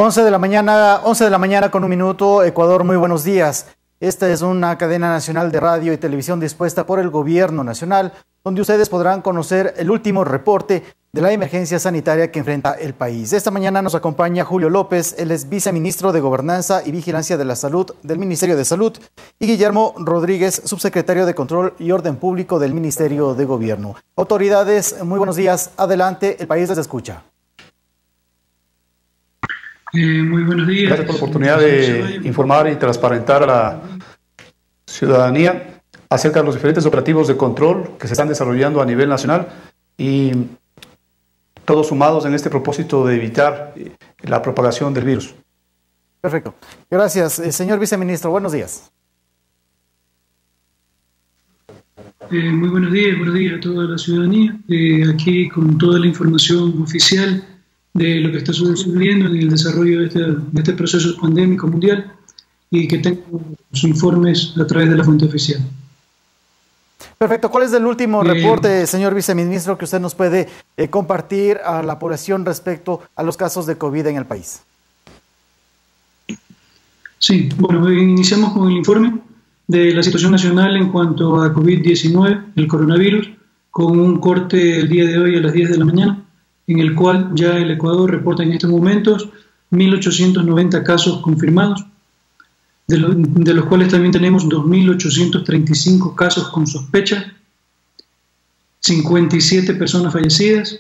11 de la mañana con un minuto, Ecuador, muy buenos días. Esta es una cadena nacional de radio y televisión dispuesta por el Gobierno Nacional, donde ustedes podrán conocer el último reporte de la emergencia sanitaria que enfrenta el país. Esta mañana nos acompaña Julio López, él es viceministro de Gobernanza y Vigilancia de la Salud del Ministerio de Salud, y Guillermo Rodríguez, subsecretario de Control y Orden Público del Ministerio de Gobierno. Autoridades, muy buenos días. Adelante, el país les escucha. Muy buenos días. Gracias por la oportunidad de informar y transparentar a la ciudadanía acerca de los diferentes operativos de control que se están desarrollando a nivel nacional y todos sumados en este propósito de evitar la propagación del virus. Perfecto. Gracias. Señor viceministro, buenos días. Muy buenos días a toda la ciudadanía. Aquí con toda la información oficial de lo que está sucediendo en el desarrollo de este proceso pandémico mundial y que tengan los informes a través de la fuente oficial. Perfecto. ¿Cuál es el último reporte, señor viceministro, que usted nos puede compartir a la población respecto a los casos de COVID en el país? Sí, bueno, iniciamos con el informe de la situación nacional en cuanto a COVID-19, el coronavirus, con un corte el día de hoy a las 10 de la mañana, en el cual ya el Ecuador reporta en estos momentos 1.890 casos confirmados, de los cuales también tenemos 2.835 casos con sospecha, 57 personas fallecidas,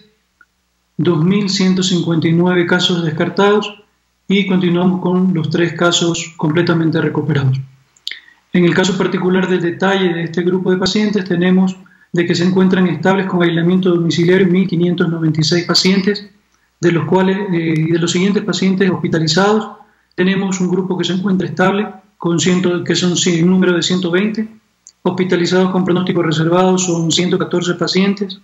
2.159 casos descartados y continuamos con los 3 casos completamente recuperados. En el caso particular del detalle de este grupo de pacientes tenemos de que se encuentran estables con aislamiento domiciliario 1.596 pacientes, de los cuales, de los siguientes pacientes hospitalizados, tenemos un grupo que se encuentra estable, que son un número de 120, hospitalizados con pronóstico reservado son 114 pacientes.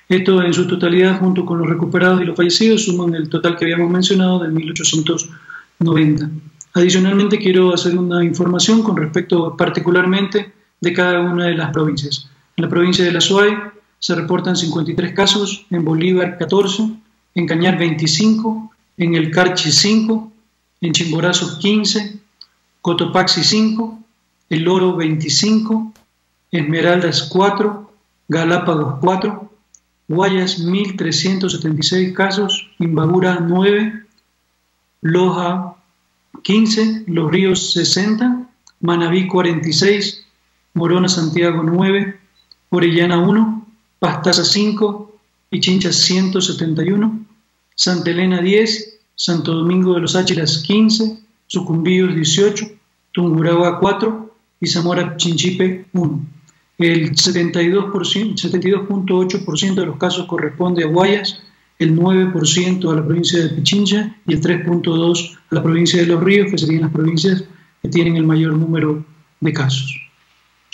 Esto en su totalidad, junto con los recuperados y los fallecidos, suman el total que habíamos mencionado de 1.890. Adicionalmente, quiero hacer una información con respecto particularmente de cada una de las provincias. En la provincia de La Suay se reportan 53 casos, en Bolívar 14, en Cañar 25, en El Carchi 5, en Chimborazo 15, Cotopaxi 5, El Oro 25, Esmeraldas 4, Galápagos 4, Guayas 1.376 casos, Imbabura 9, Loja 15, Los Ríos 60, Manabí 46, Morona Santiago 9, Orellana 1, Pastaza 5, Pichincha 171, Santa Elena 10, Santo Domingo de los Áchilas 15, Sucumbíos 18, Tungurahua 4 y Zamora Chinchipe 1. El 72.8% de los casos corresponde a Guayas, el 9% a la provincia de Pichincha y el 3.2% a la provincia de Los Ríos, que serían las provincias que tienen el mayor número de casos.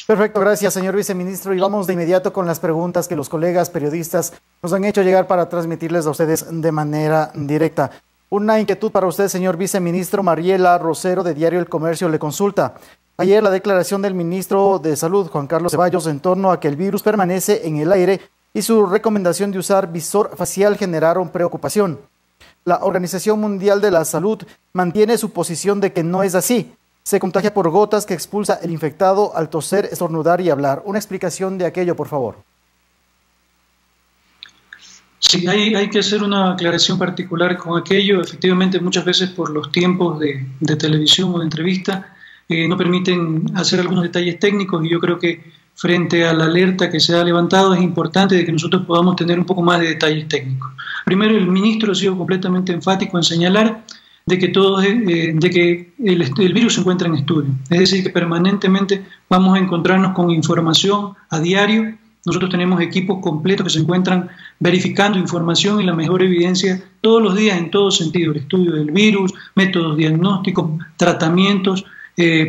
Perfecto, gracias, señor viceministro. Y vamos de inmediato con las preguntas que los colegas periodistas nos han hecho llegar para transmitirles a ustedes de manera directa. Una inquietud para usted, señor viceministro. Mariela Rosero, de Diario El Comercio, le consulta. Ayer la declaración del ministro de Salud, Juan Carlos Ceballos, en torno a que el virus permanece en el aire y su recomendación de usar visor facial generaron preocupación. La Organización Mundial de la Salud mantiene su posición de que no es así. Se contagia por gotas que expulsa el infectado al toser, estornudar y hablar. Una explicación de aquello, por favor. Sí, hay que hacer una aclaración particular con aquello. Efectivamente, muchas veces por los tiempos de televisión o de entrevista no permiten hacer algunos detalles técnicos, y yo creo que frente a la alerta que se ha levantado es importante de que nosotros podamos tener un poco más de detalles técnicos. Primero, el ministro ha sido completamente enfático en señalar de que el virus se encuentra en estudio, es decir, que permanentemente vamos a encontrarnos con información a diario. Nosotros tenemos equipos completos que se encuentran verificando información y la mejor evidencia todos los días en todo sentido, el estudio del virus, métodos diagnósticos, tratamientos,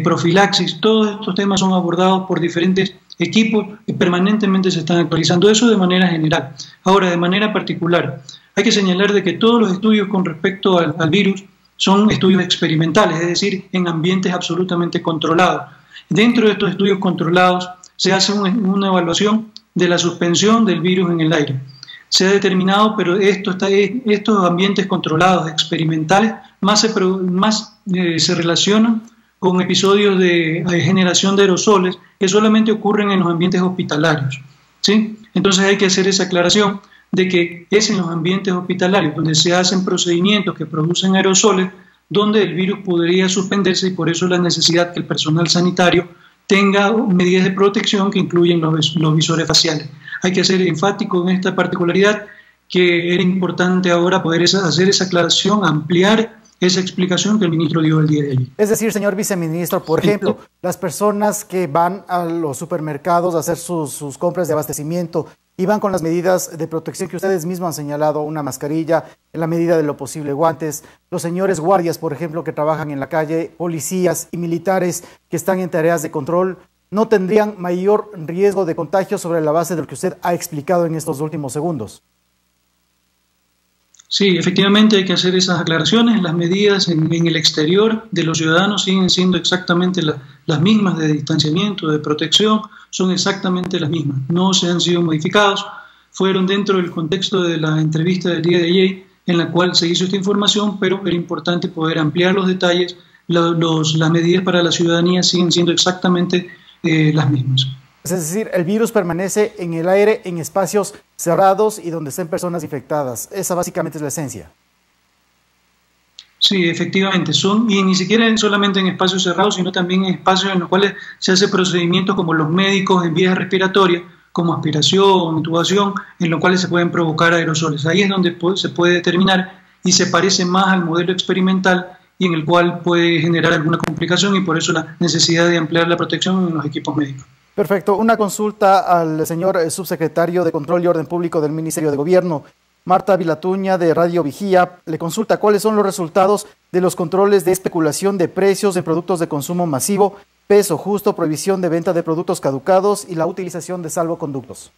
profilaxis, todos estos temas son abordados por diferentes equipos que permanentemente se están actualizando, eso de manera general. Ahora, de manera particular, hay que señalar de que todos los estudios con respecto al virus son estudios experimentales, es decir, en ambientes absolutamente controlados. Dentro de estos estudios controlados se hace una evaluación de la suspensión del virus en el aire. Se ha determinado, pero estos ambientes controlados, experimentales, más se relacionan con episodios de generación de aerosoles que solamente ocurren en los ambientes hospitalarios, ¿sí? Entonces hay que hacer esa aclaración de que es en los ambientes hospitalarios donde se hacen procedimientos que producen aerosoles donde el virus podría suspenderse, y por eso la necesidad que el personal sanitario tenga medidas de protección que incluyen los visores faciales. Hay que ser enfático en esta particularidad, que era importante ahora poder hacer esa aclaración, ampliar esa explicación que el ministro dio el día de ayer. Es decir, señor viceministro, por ejemplo, las personas que van a los supermercados a hacer sus compras de abastecimiento y van con las medidas de protección que ustedes mismos han señalado, una mascarilla, en la medida de lo posible guantes, los señores guardias, por ejemplo, que trabajan en la calle, policías y militares que están en tareas de control, ¿no tendrían mayor riesgo de contagio sobre la base de lo que usted ha explicado en estos últimos segundos? Sí, efectivamente hay que hacer esas aclaraciones. Las medidas en el exterior de los ciudadanos siguen siendo exactamente las mismas de distanciamiento, de protección, son exactamente las mismas. No se han sido modificados, fueron dentro del contexto de la entrevista del día de ayer en la cual se hizo esta información, pero era importante poder ampliar los detalles. Las medidas para la ciudadanía siguen siendo exactamente las mismas. Es decir, el virus permanece en el aire, en espacios cerrados y donde estén personas infectadas. Esa básicamente es la esencia. Sí, efectivamente, y ni siquiera solamente en espacios cerrados, sino también en espacios en los cuales se hace procedimientos como los médicos en vías respiratorias, como aspiración, intubación, en los cuales se pueden provocar aerosoles. Ahí es donde se puede determinar y se parece más al modelo experimental y en el cual puede generar alguna complicación, y por eso la necesidad de ampliar la protección en los equipos médicos. Perfecto. Una consulta al señor subsecretario de Control y Orden Público del Ministerio de Gobierno. Marta Vilatuña, de Radio Vigía, le consulta cuáles son los resultados de los controles de especulación de precios de productos de consumo masivo, peso justo, prohibición de venta de productos caducados y la utilización de salvoconductos.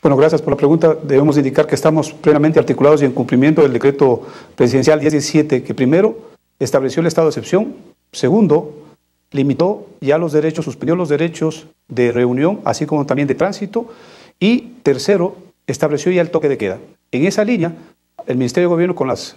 Bueno, gracias por la pregunta. Debemos indicar que estamos plenamente articulados y en cumplimiento del decreto presidencial 1017, que primero estableció el estado de excepción, segundo limitó ya los derechos, suspendió los derechos de reunión, así como también de tránsito, y tercero, estableció ya el toque de queda. En esa línea, el Ministerio de Gobierno, con las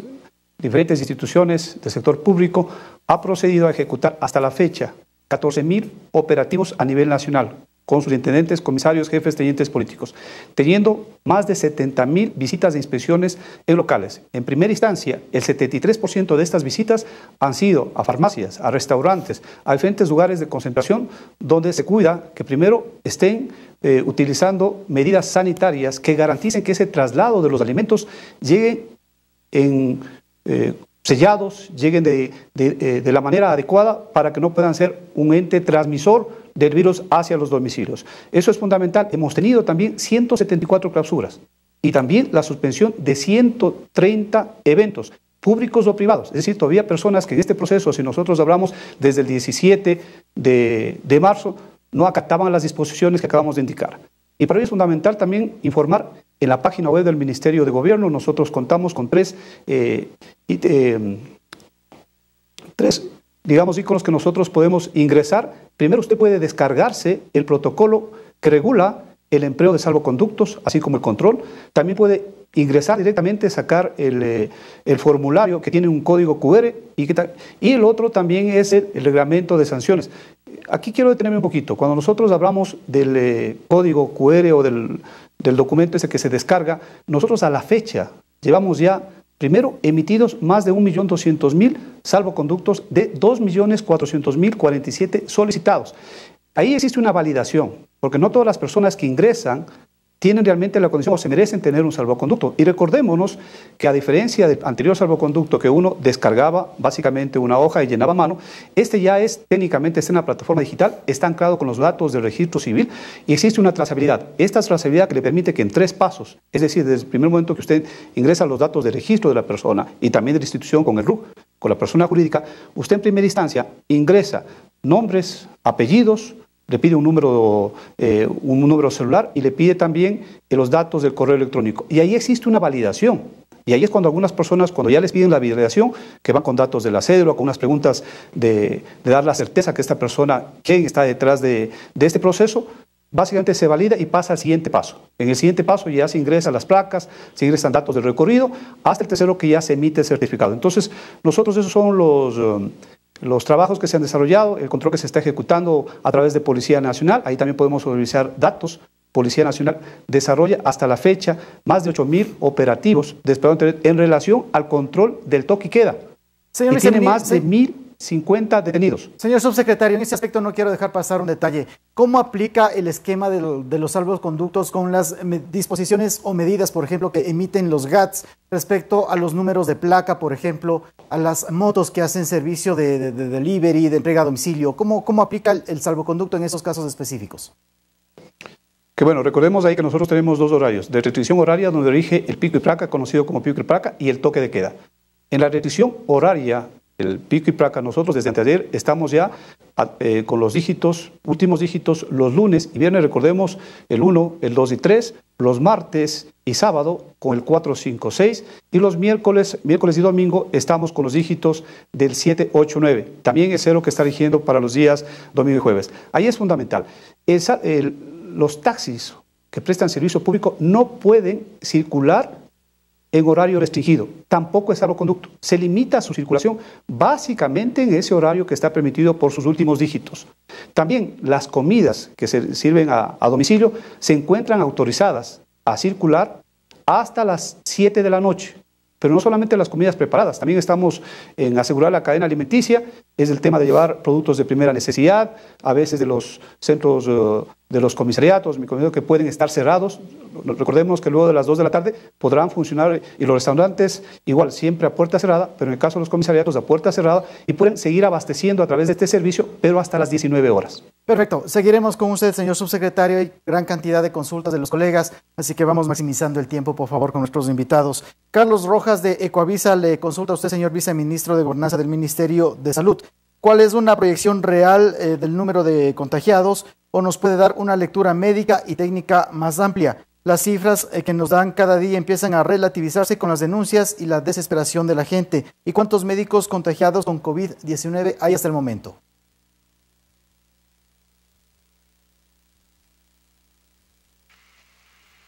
diferentes instituciones del sector público, ha procedido a ejecutar hasta la fecha 14.000 operativos a nivel nacional, con sus intendentes, comisarios, jefes, tenientes políticos, teniendo más de 70.000 visitas de inspecciones en locales. En primera instancia, el 73% de estas visitas han sido a farmacias, a restaurantes, a diferentes lugares de concentración, donde se cuida que primero estén utilizando medidas sanitarias que garanticen que ese traslado de los alimentos llegue sellados, lleguen de la manera adecuada para que no puedan ser un ente transmisor del virus hacia los domicilios. Eso es fundamental. Hemos tenido también 174 clausuras y también la suspensión de 130 eventos públicos o privados. Es decir, todavía personas que en este proceso, si nosotros hablamos desde el 17 de marzo, no acataban las disposiciones que acabamos de indicar. Y para ello es fundamental también informar en la página web del Ministerio de Gobierno. Nosotros contamos con tres digamos, iconos que nosotros podemos ingresar. Primero, usted puede descargarse el protocolo que regula el empleo de salvoconductos, así como el control. También puede ingresar directamente, sacar el formulario que tiene un código QR. Y el otro también es el reglamento de sanciones. Aquí quiero detenerme un poquito. Cuando nosotros hablamos del código QR o del documento ese que se descarga, nosotros a la fecha llevamos ya, primero, emitidos más de 1.200.000 salvoconductos de 2.400.047 solicitados. Ahí existe una validación, porque no todas las personas que ingresan tienen realmente la condición o se merecen tener un salvoconducto. Y recordémonos que a diferencia del anterior salvoconducto que uno descargaba básicamente una hoja y llenaba a mano, este ya es técnicamente está en una plataforma digital, está anclado con los datos del registro civil y existe una trazabilidad. Esta trazabilidad que le permite que en 3 pasos, es decir, desde el primer momento que usted ingresa los datos de registro de la persona y también de la institución con el RUC, con la persona jurídica, usted en primera instancia ingresa nombres, apellidos, le pide un número celular y le pide también los datos del correo electrónico. Y ahí existe una validación. Y ahí es cuando algunas personas, cuando ya les piden la validación, que van con datos de la cédula, con unas preguntas de dar la certeza que esta persona, quién está detrás de este proceso, básicamente se valida y pasa al siguiente paso. En el siguiente paso ya se ingresan las placas, se ingresan datos del recorrido, hasta el tercero que ya se emite el certificado. Entonces, nosotros esos son los trabajos que se han desarrollado, el control que se está ejecutando a través de Policía Nacional. Ahí también podemos revisar datos. Policía Nacional desarrolla hasta la fecha más de 8.000 operativos en relación al control del toque y queda. Señor y tiene más de 1.050 detenidos. Señor subsecretario, en este aspecto no quiero dejar pasar un detalle. ¿Cómo aplica el esquema de los salvoconductos con las disposiciones o medidas, por ejemplo, que emiten los GATS respecto a los números de placa, por ejemplo, a las motos que hacen servicio de delivery, de entrega a domicilio? ¿Cómo aplica el salvoconducto en esos casos específicos? Que bueno, recordemos ahí que nosotros tenemos dos horarios. De restricción horaria, donde rige el pico y placa, conocido como pico y placa, y el toque de queda. En la restricción horaria, el pico y placa, nosotros desde anteayer estamos ya con los últimos dígitos, los lunes y viernes, recordemos, el 1, el 2 y 3, los martes y sábado con el 4, 5, 6, y los miércoles y domingo estamos con los dígitos del 7, 8, 9. También el 0 que está rigiendo para los días domingo y jueves. Ahí es fundamental. Los taxis que prestan servicio público no pueden circular en horario restringido, tampoco es salvoconducto. Se limita su circulación básicamente en ese horario que está permitido por sus últimos dígitos. También las comidas que se sirven a domicilio se encuentran autorizadas a circular hasta las 7 de la noche. Pero no solamente las comidas preparadas, también estamos en asegurar la cadena alimenticia, es el tema de llevar productos de primera necesidad, a veces de los centros de los comisariatos, que pueden estar cerrados. Recordemos que luego de las 2 de la tarde podrán funcionar, y los restaurantes igual, siempre a puerta cerrada, pero en el caso de los comisariatos a puerta cerrada, y pueden seguir abasteciendo a través de este servicio, pero hasta las 19 horas. Perfecto. Seguiremos con usted, señor subsecretario. Hay gran cantidad de consultas de los colegas, así que vamos maximizando el tiempo, por favor, con nuestros invitados. Carlos Rojas, de Ecoavisa, le consulta a usted, señor viceministro de Gobernanza del Ministerio de Salud. ¿Cuál es una proyección real del número de contagiados, o nos puede dar una lectura médica y técnica más amplia? Las cifras que nos dan cada día empiezan a relativizarse con las denuncias y la desesperación de la gente. ¿Y cuántos médicos contagiados con COVID-19 hay hasta el momento?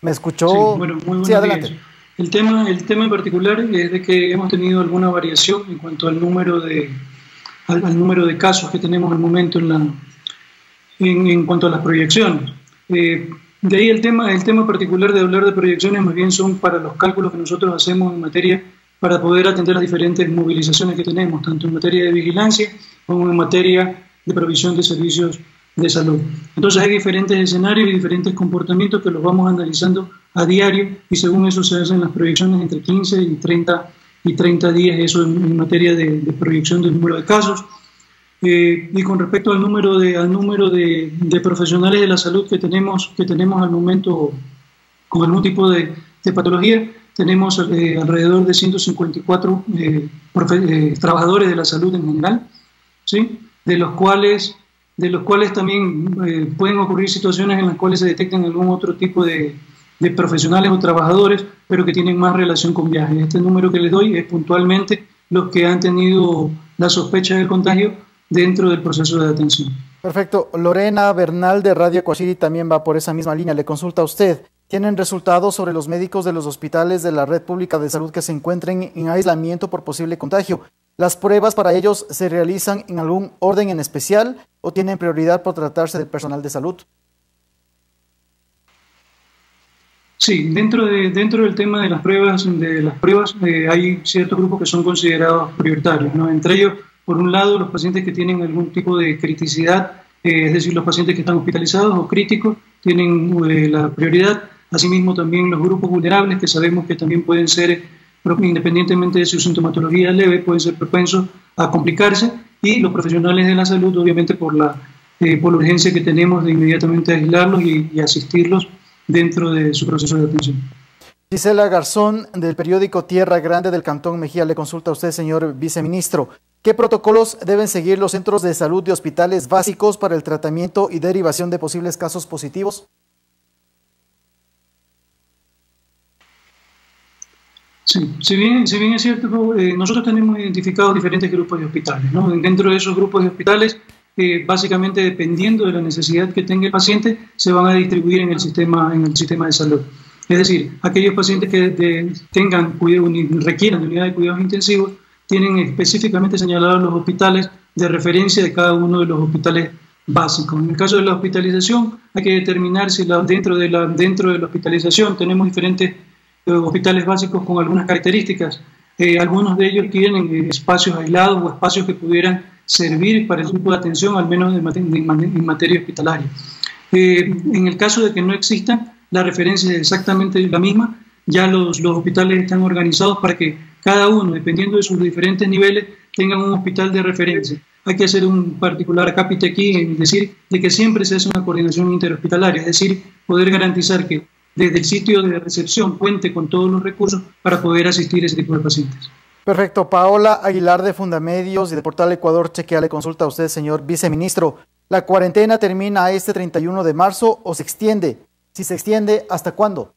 ¿Me escuchó? Sí, bueno, muy buenos adelante. días. El tema en particular es de que hemos tenido alguna variación en cuanto al número de casos que tenemos al momento en cuanto a las proyecciones. De ahí el tema particular de hablar de proyecciones más bien son para los cálculos que nosotros hacemos en materia para poder atender las diferentes movilizaciones que tenemos, tanto en materia de vigilancia como en materia de provisión de servicios de salud. Entonces hay diferentes escenarios y diferentes comportamientos que los vamos analizando a diario, y según eso se hacen las proyecciones entre 15 y 30 días, eso en materia de proyección del número de casos. Y con respecto al número de profesionales de la salud que tenemos al momento con algún tipo de patología, tenemos alrededor de 154 trabajadores de la salud en general, ¿sí? de los cuales también pueden ocurrir situaciones en las cuales se detectan algún otro tipo de profesionales o trabajadores, pero que tienen más relación con viajes. Este número que les doy es puntualmente los que han tenido la sospecha del contagio dentro del proceso de atención. Perfecto. Lorena Bernal, de Radio Ecuachiri, también va por esa misma línea. Le consulta a usted. ¿Tienen resultados sobre los médicos de los hospitales de la red pública de salud que se encuentren en aislamiento por posible contagio? ¿Las pruebas para ellos se realizan en algún orden en especial o tienen prioridad por tratarse del personal de salud? Sí, dentro del tema de las pruebas hay ciertos grupos que son considerados prioritarios, ¿no? Entre ellos, por un lado, los pacientes que tienen algún tipo de criticidad, es decir, los pacientes que están hospitalizados o críticos tienen la prioridad. Asimismo, también los grupos vulnerables, que sabemos que también pueden ser, independientemente de su sintomatología leve, pueden ser propensos a complicarse, y los profesionales de la salud, obviamente por la urgencia que tenemos de inmediatamente aislarlos y asistirlos dentro de su proceso de atención. Gisela Garzón, del periódico Tierra Grande del Cantón Mejía, le consulta a usted, señor viceministro. ¿Qué protocolos deben seguir los centros de salud de hospitales básicos para el tratamiento y derivación de posibles casos positivos? Sí, si bien es cierto, nosotros tenemos identificados diferentes grupos de hospitales, ¿no? Dentro de esos grupos de hospitales básicamente dependiendo de la necesidad que tenga el paciente, se van a distribuir en el sistema de salud. Es decir, aquellos pacientes que requieran de unidad de cuidados intensivos tienen específicamente señalados los hospitales de referencia de cada uno de los hospitales básicos. En el caso de la hospitalización, hay que determinar si dentro de la hospitalización tenemos diferentes hospitales básicos con algunas características. Algunos de ellos tienen espacios aislados o espacios que pudieran servir para el tipo de atención, al menos en materia hospitalaria. En el caso de que no existan, la referencia es exactamente la misma. Ya los hospitales están organizados para que cada uno, dependiendo de sus diferentes niveles, tengan un hospital de referencia. Hay que hacer un particular acápite aquí en decir de que siempre se hace una coordinación interhospitalaria, es decir, poder garantizar que desde el sitio de recepción cuente con todos los recursos para poder asistir a ese tipo de pacientes. Perfecto. Paola Aguilar de Fundamedios y de Portal Ecuador Chequea le consulta a usted, señor viceministro. ¿La cuarentena termina este 31 de marzo o se extiende? Si se extiende, ¿hasta cuándo?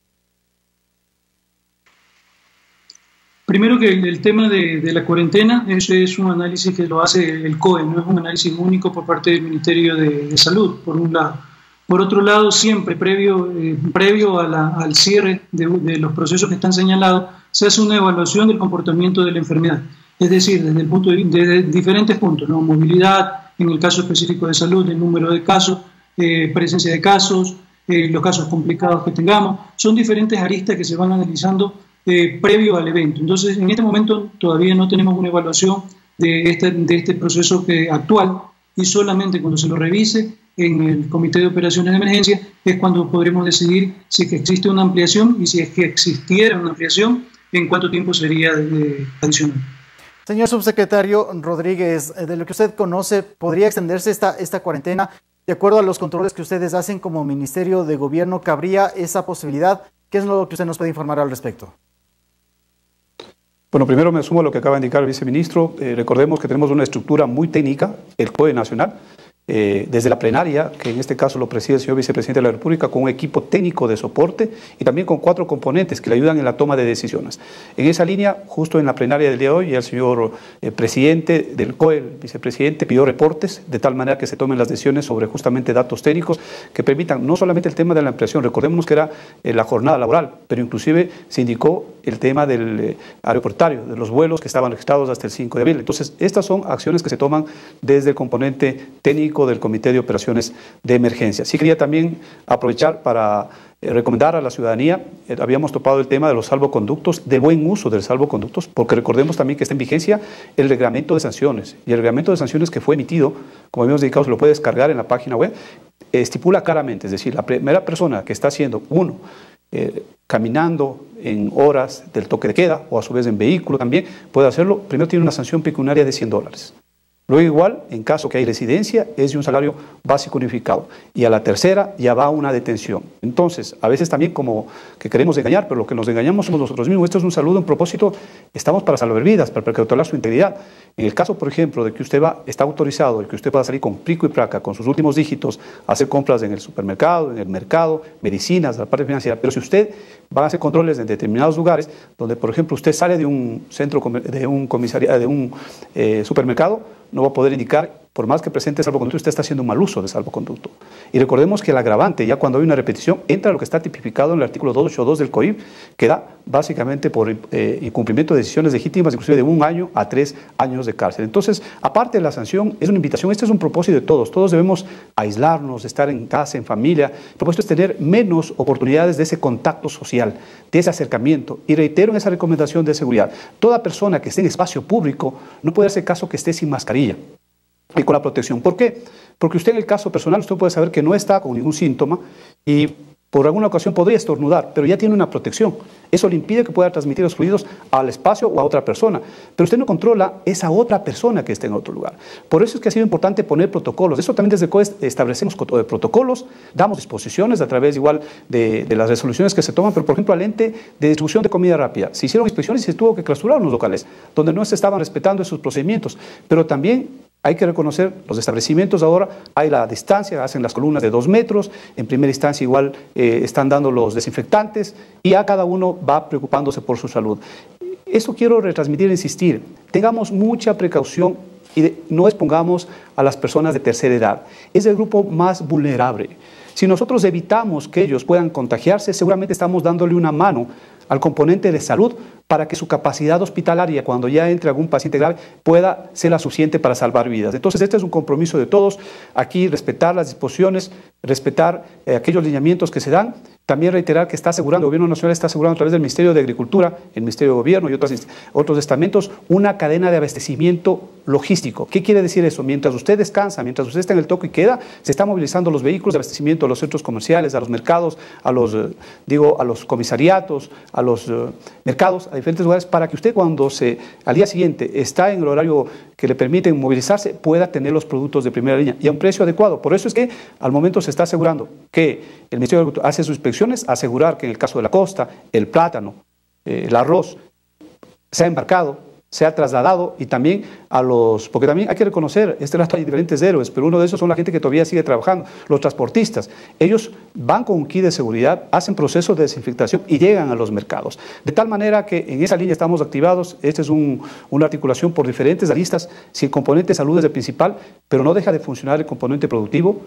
Primero que el tema de la cuarentena, eso es un análisis que lo hace el COE, no es un análisis único por parte del Ministerio de Salud, por un lado. Por otro lado, siempre previo al cierre de los procesos que están señalados, se hace una evaluación del comportamiento de la enfermedad. Es decir, desde diferentes puntos, ¿no? Movilidad, en el caso específico de salud, el número de casos, presencia de casos, los casos complicados que tengamos. Son diferentes aristas que se van analizando previo al evento. Entonces, en este momento todavía no tenemos una evaluación de este proceso actual, y solamente cuando se lo revise en el Comité de Operaciones de Emergencia es cuando podremos decidir si es que existe una ampliación, y si es que existiera una ampliación, en cuánto tiempo sería adicional. Señor subsecretario Rodríguez, de lo que usted conoce, ¿podría extenderse esta cuarentena? De acuerdo a los controles que ustedes hacen como Ministerio de Gobierno, ¿cabría esa posibilidad? ¿Qué es lo que usted nos puede informar al respecto? Bueno, primero me sumo a lo que acaba de indicar el viceministro. Recordemos que tenemos una estructura muy técnica, el COE Nacional, desde la plenaria, que en este caso lo preside el señor vicepresidente de la República, con un equipo técnico de soporte y también con 4 componentes que le ayudan en la toma de decisiones. En esa línea, justo en la plenaria del día de hoy, el señor presidente del COE, el vicepresidente, pidió reportes de tal manera que se tomen las decisiones sobre justamente datos técnicos que permitan no solamente el tema de la ampliación, recordemos que era la jornada laboral, pero inclusive se indicó el tema del aeroportario, de los vuelos que estaban registrados hasta el 5 de abril. Entonces, estas son acciones que se toman desde el componente técnico del Comité de Operaciones de Emergencia. Sí quería también aprovechar para recomendar a la ciudadanía, habíamos topado el tema de los salvoconductos, del buen uso del salvoconductos, porque recordemos también que está en vigencia el reglamento de sanciones, y el reglamento de sanciones que fue emitido, como habíamos indicado, se lo puede descargar en la página web, estipula claramente, es decir, la primera persona que está haciendo, caminando en horas del toque de queda, o a su vez en vehículo también, puede hacerlo, primero tiene una sanción pecuniaria de $100. Luego igual, en caso que hay residencia, es de un salario básico unificado. Y a la tercera ya va una detención. Entonces, a veces también como que queremos engañar, pero lo que nos engañamos somos nosotros mismos. Esto es un saludo, un propósito, estamos para salvar vidas, para precautelar su integridad. En el caso, por ejemplo, de que usted está autorizado, de que usted pueda salir con pico y placa, con sus últimos dígitos, a hacer compras en el supermercado, en el mercado, medicinas, la parte financiera. Pero si usted va a hacer controles en determinados lugares, donde, por ejemplo, usted sale de un centro, de un supermercado, no va a poder indicar, por más que presente salvoconducto, usted está haciendo un mal uso de salvoconducto. Y recordemos que el agravante, ya cuando hay una repetición, entra lo que está tipificado en el artículo 282 del COIP, que da básicamente por incumplimiento de decisiones legítimas, inclusive de 1 año a 3 años de cárcel. Entonces, aparte de la sanción, es una invitación, este es un propósito de todos. Todos debemos aislarnos, estar en casa, en familia. El propósito es tener menos oportunidades de ese contacto social, de ese acercamiento. Y reitero en esa recomendación de seguridad, toda persona que esté en espacio público no puede hacer caso que esté sin mascarilla y con la protección. ¿Por qué? Porque usted en el caso personal, usted puede saber que no está con ningún síntoma y por alguna ocasión podría estornudar, pero ya tiene una protección. Eso le impide que pueda transmitir los fluidos al espacio o a otra persona. Pero usted no controla esa otra persona que esté en otro lugar. Por eso es que ha sido importante poner protocolos. Eso también desde COE establecemos protocolos, damos disposiciones a través igual de las resoluciones que se toman, pero por ejemplo al ente de distribución de comida rápida. Se hicieron inspecciones y se tuvo que clausurar unos locales donde no se estaban respetando esos procedimientos. Pero también hay que reconocer, los establecimientos ahora hay la distancia, hacen las columnas de 2 metros, en primera instancia igual están dando los desinfectantes y ya cada uno va preocupándose por su salud. Eso quiero retransmitir e insistir, tengamos mucha precaución y no expongamos a las personas de tercera edad. Es el grupo más vulnerable. Si nosotros evitamos que ellos puedan contagiarse, seguramente estamos dándole una mano al componente de salud para que su capacidad hospitalaria, cuando ya entre algún paciente grave, pueda ser la suficiente para salvar vidas. Entonces, este es un compromiso de todos. Aquí respetar las disposiciones, respetar aquellos lineamientos que se dan. También reiterar que está asegurando, el Gobierno Nacional está asegurando a través del Ministerio de Agricultura, el Ministerio de Gobierno y otros estamentos, una cadena de abastecimiento logístico. ¿Qué quiere decir eso? Mientras usted descansa, mientras usted está en el toque y queda, se están movilizando los vehículos de abastecimiento a los centros comerciales, a los mercados, a los comisariatos, a los mercados, a diferentes lugares, para que usted cuando al día siguiente está en el horario que le permiten movilizarse, pueda tener los productos de primera línea y a un precio adecuado. Por eso es que al momento se está asegurando que el Ministerio de Agricultura hace sus inspecciones, asegurar que en el caso de la costa, el plátano, el arroz, se ha embarcado, se ha trasladado y también porque también hay que reconocer, hay diferentes héroes, pero uno de esos son la gente que todavía sigue trabajando, los transportistas. Ellos van con un kit de seguridad, hacen procesos de desinfectación y llegan a los mercados. De tal manera que en esa línea estamos activados. Esta es una articulación por diferentes aristas. Si el componente de salud es el principal, pero no deja de funcionar el componente productivo,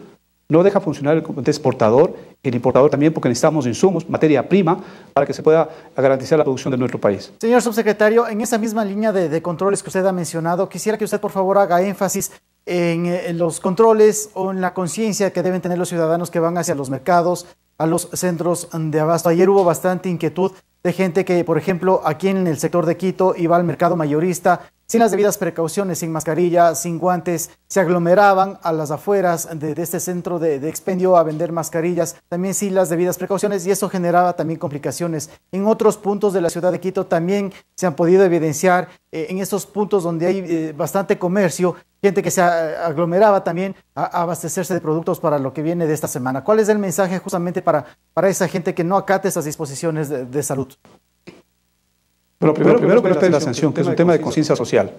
no deja funcionar el componente exportador, el importador también, porque necesitamos insumos, materia prima, para que se pueda garantizar la producción de nuestro país. Señor subsecretario, en esa misma línea de controles que usted ha mencionado, quisiera que usted por favor haga énfasis en los controles o en la conciencia que deben tener los ciudadanos que van hacia los mercados, a los centros de abasto. Ayer hubo bastante inquietud de gente que, por ejemplo, aquí en el sector de Quito iba al mercado mayorista sin las debidas precauciones, sin mascarilla, sin guantes, se aglomeraban a las afueras de este centro de expendio a vender mascarillas, también sin las debidas precauciones, y eso generaba también complicaciones. En otros puntos de la ciudad de Quito también se han podido evidenciar en estos puntos donde hay bastante comercio, gente que se aglomeraba también a abastecerse de productos para lo que viene de esta semana. ¿Cuál es el mensaje justamente para esa gente que no acate esas disposiciones de salud? Bueno, primero que la sanción, que es un tema de conciencia social,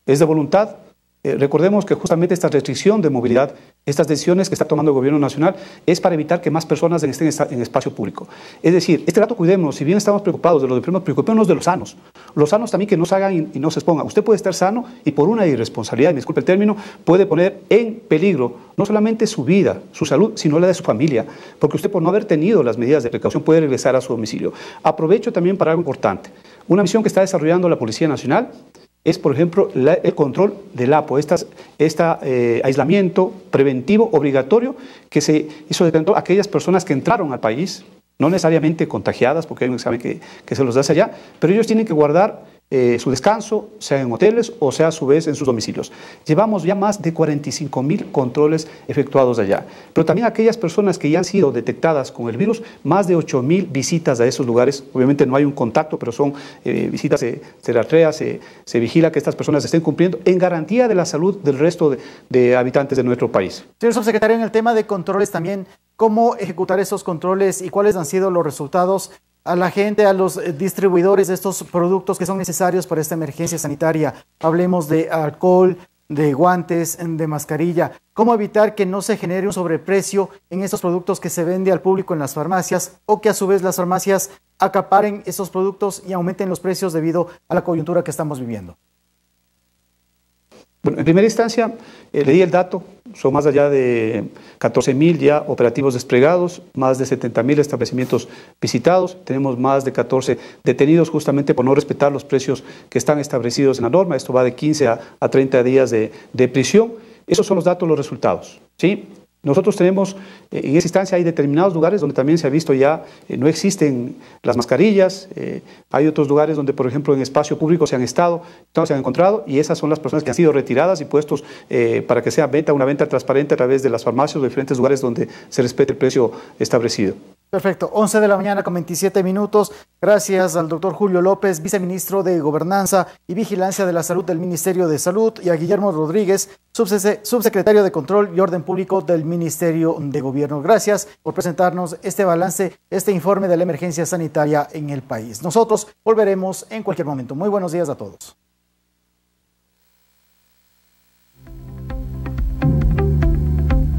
es de voluntad. Recordemos que justamente esta restricción de movilidad, estas decisiones que está tomando el Gobierno Nacional, es para evitar que más personas estén en espacio público. Es decir, este dato cuidémonos, si bien estamos preocupados de los enfermos, preocupémonos de los sanos. Los sanos también que no se hagan y no se expongan. Usted puede estar sano y por una irresponsabilidad, me disculpe el término, puede poner en peligro no solamente su vida, su salud, sino la de su familia, porque usted por no haber tenido las medidas de precaución puede regresar a su domicilio. Aprovecho también para algo importante. Una misión que está desarrollando la Policía Nacional es, por ejemplo, el control del APO, aislamiento preventivo obligatorio que se hizo de aquellas personas que entraron al país, no necesariamente contagiadas, porque hay un examen que se los hace allá, pero ellos tienen que guardar su descanso, sea en hoteles o sea a su vez en sus domicilios. Llevamos ya más de 45.000 controles efectuados allá, pero también aquellas personas que ya han sido detectadas con el virus, más de 8.000 visitas a esos lugares. Obviamente no hay un contacto, pero son visitas, se rastrea, se vigila que estas personas estén cumpliendo en garantía de la salud del resto de habitantes de nuestro país. Señor subsecretario, en el tema de controles también, ¿cómo ejecutar esos controles y cuáles han sido los resultados a la gente, a los distribuidores de estos productos que son necesarios para esta emergencia sanitaria? Hablemos de alcohol, de guantes, de mascarilla. ¿Cómo evitar que no se genere un sobreprecio en estos productos que se vende al público en las farmacias o que a su vez las farmacias acaparen esos productos y aumenten los precios debido a la coyuntura que estamos viviendo? Bueno, en primera instancia, le di el dato, son más allá de 14.000 ya operativos desplegados, más de 70.000 establecimientos visitados, tenemos más de 14 detenidos justamente por no respetar los precios que están establecidos en la norma. Esto va de 15 a 30 días de prisión. Esos son los datos, los resultados, ¿sí? Nosotros tenemos, en esa instancia hay determinados lugares donde también se ha visto ya no existen las mascarillas, hay otros lugares donde, por ejemplo, en espacio público se han encontrado, y esas son las personas que han sido retiradas y puestos para que sea una venta transparente a través de las farmacias o de diferentes lugares donde se respete el precio establecido. Perfecto, 11 de la mañana con 27 minutos. Gracias al doctor Julio López, viceministro de Gobernanza y Vigilancia de la Salud del Ministerio de Salud, y a Guillermo Rodríguez, subsecretario de Control y Orden Público del Ministerio de Gobierno. Gracias por presentarnos este balance, este informe de la emergencia sanitaria en el país. Nosotros volveremos en cualquier momento. Muy buenos días a todos.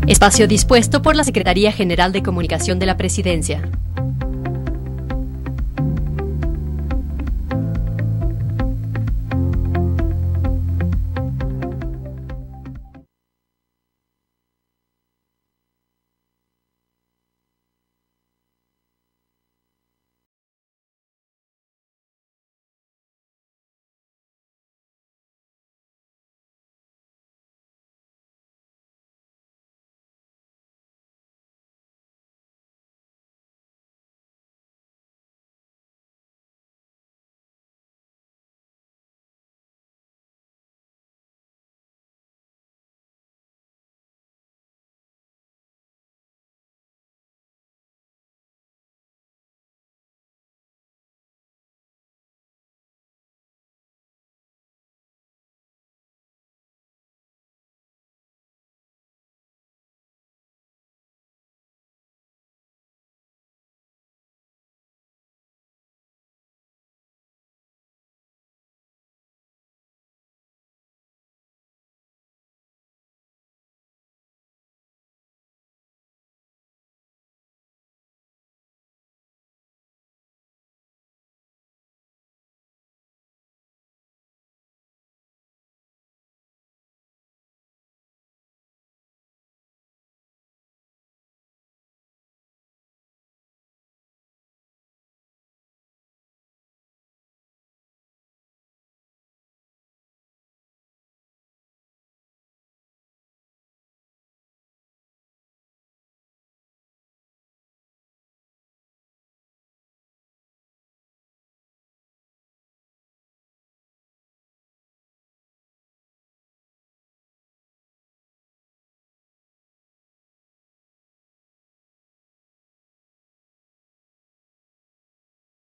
Espacio dispuesto por la Secretaría General de Comunicación de la Presidencia.